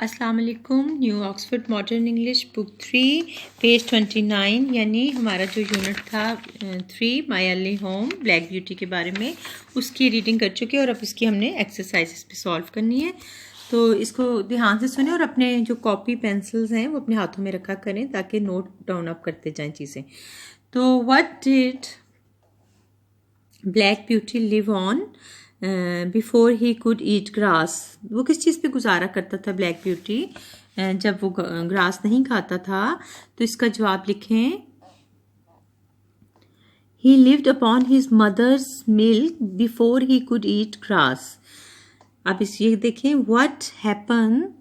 अस्सलाम वालेकुम। New Oxford modern English book 3 page 29 यानी हमारा जो यूनिट था 3 my early home black beauty के बारे में उसकी रीडिंग कर चुके हैं और अब इसकी हमने एक्सरसाइजेस भी सॉल्व करनी है। तो इसको ध्यान से सुने और अपने जो कॉपी पेंसिल्स हैं वो अपने हाथों में रखा करें ताकि नोट डाउन अप करते जाएं चीज़ें। तो what did black beauty live on before he could eat grass. वो किस चीज़ पे गुजारा करता था ब्लैक ब्यूटी जब वो ग्रास नहीं खाता था। तो इसका जवाब लिखें, he lived upon his mother's milk before he could eat grass. अब इस ये देखें, what happen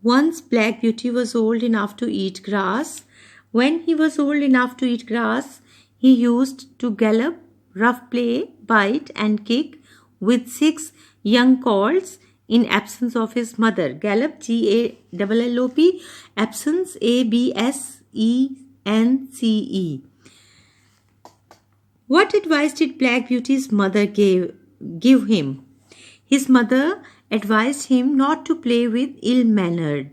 once Black Beauty was old enough to eat grass. When he was old enough to eat grass, he used to gallop, rough play, bite, and kick with 6 young colts in absence of his mother. Gallop, G-A-L-L-O-P, absence, A-B-S-E-N-C-E. What advice did Black Beauty's mother give him? His mother advised him not to play with ill-mannered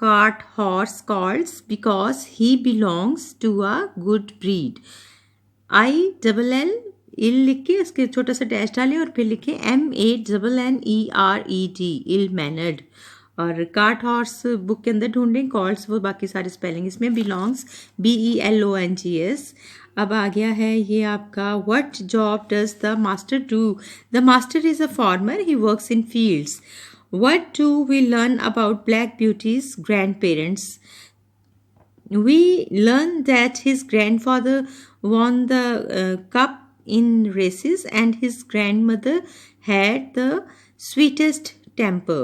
cart horse colts because he belongs to a good breed. I-double-L इल लिख के इसके छोटा सा dash डालें और फिर लिखें M-A-N-N-E-R-E-D ill mannered. और कार्ट हॉर्स बुक के अंदर ढूंढें, कॉल्स वो बाकी सारे स्पेलिंग इसमें, बिलोंग्स B-E-L-O-N-G-S। अब आ गया है ये आपका, what job does the master do? The master is a farmer, he works in fields. What do we learn about Black Beauty's grandparents? We learn that his grandfather won the cup in races and his grandmother had the sweetest temper.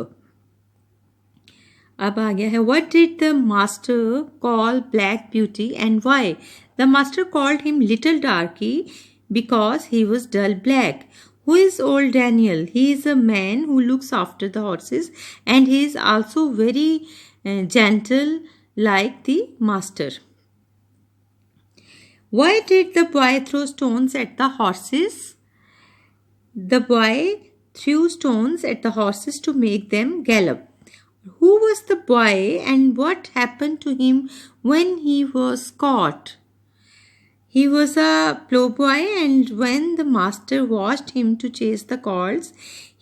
अब आ गया है, what did the master call Black Beauty and why? The master called him Little Darky because he was dull black. Who is old Daniel? He is a man who looks after the horses and he is also very gentle like the master. Why did the boy throw stones at the horses? The boy threw stones at the horses to make them gallop. Who was the boy and what happened to him when he was caught? He was a plowboy, and when the master watched him to chase the colts,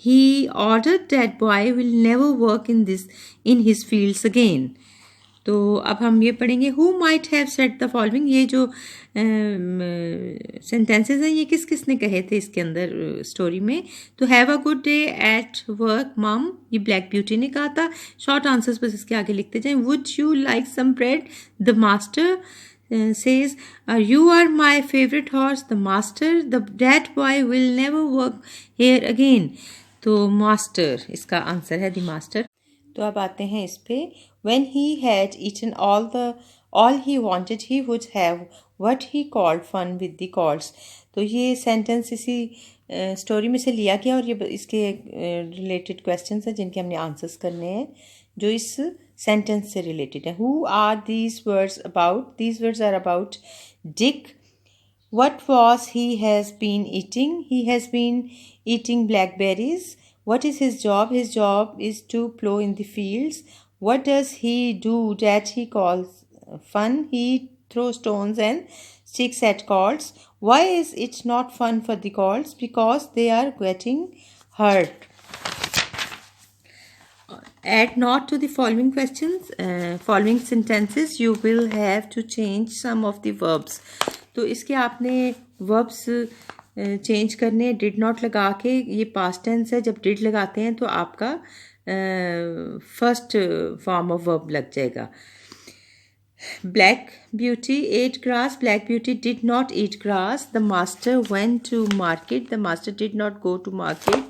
he ordered that boy will never work in his fields again. तो अब हम ये पढ़ेंगे, who might have said the following. ये जो sentences हैं ये किस किस ने कहे थे इसके अंदर स्टोरी में? तो have a good day at work मम, ये ब्लैक ब्यूटी ने कहा था। शॉर्ट आंसर्स बस इसके आगे लिखते जाएं। Would you like some bread? The master says, you are my favorite horse. The master, that boy will never work here again. तो master इसका आंसर है, the master। तो अब आते हैं इस पे, when he had eaten all he wanted, he would have what he called fun with the colts. तो ये सेंटेंस इसी स्टोरी में से लिया गया और ये इसके रिलेटेड क्वेश्चंस हैं जिनके हमने आंसर्स करने हैं जो इस सेंटेंस से रिलेटेड है। Who are these words about? These words are about Dick. What was he has been eating? He has been eating blackberries. What is his job? His job is to plow in the fields. What does he do that he calls fun? He throws stones and sticks at colts. Why is it not fun for the colts? Because they are getting hurt. Add not to the following questions, following sentences. You will have to change some of the verbs. तो इसके आपने verbs change करने, did not लगा के, ये past tense है, जब did लगाते हैं तो आपका फर्स्ट फॉर्म ऑफ वर्ब लग जाएगा। Black Beauty ate grass. Black Beauty did not eat grass. The master went to market. The master did not go to market.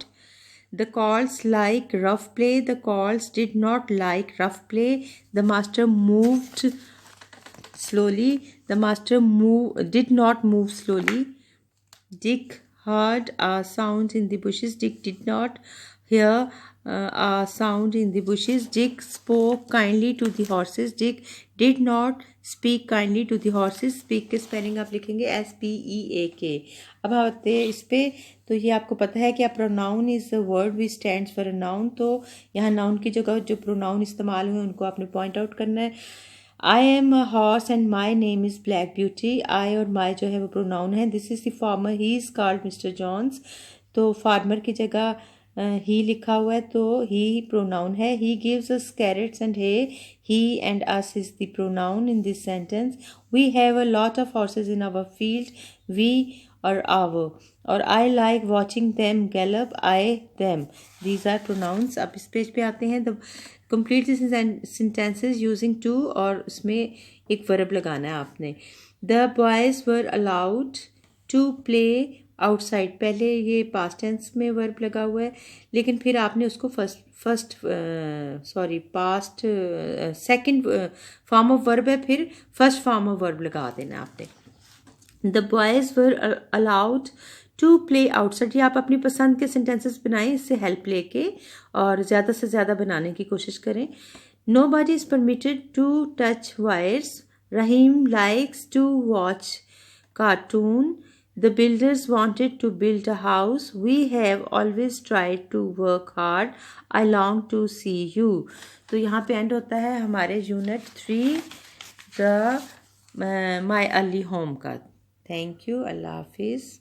The colts like rough play. The colts did not like rough play. The master moved slowly. The master did not move slowly. Dick heard a sound in the bushes. Dick did not hear a sound in the bushes. Dick spoke kindly to the horses. Dick did not speak kindly to the horses. Speak के spelling आप लिखेंगे SPEAK. अब आते हैं इस पे, तो ये आपको पता है कि a pronoun is a word which stands for a noun. तो यहाँ noun की जगह जो pronoun इस्तेमाल हुए उनको आपने point out करना है. I am a horse and my name is Black Beauty. I और my जो है वो pronoun है. This is the farmer. He is called Mr. Jones. तो farmer की जगह ही लिखा हुआ है तो ही प्रोनाउन है. He gives us carrots and hay. He and us is the pronoun in this sentence. We have a lot of horses in our field. We और our. और I like watching them gallop. I them. These are pronouns. अब इस page पे आते हैं. The complete this sentences using to, और उसमें एक वर्ब लगाना है आपने. The boys were allowed to play outside. पहले ये पास्ट टेंस में वर्ब लगा हुआ है, लेकिन फिर आपने उसको past second form of verb है, फिर फर्स्ट फॉर्म ऑफ वर्ब लगा देना आपने. The boys were allowed to play outside. ये आप अपनी पसंद के सेंटेंसेस बनाएं, इससे हेल्प लेके, और ज़्यादा से ज़्यादा बनाने की कोशिश करें. Nobody is permitted to touch wires. Rahim likes to watch cartoon. The builders wanted to build a house. We have always tried to work hard. I long to see you. तो यहाँ पे एंड होता है हमारे unit 3 the my early home का. Thank you. अल्लाह हाफिज़.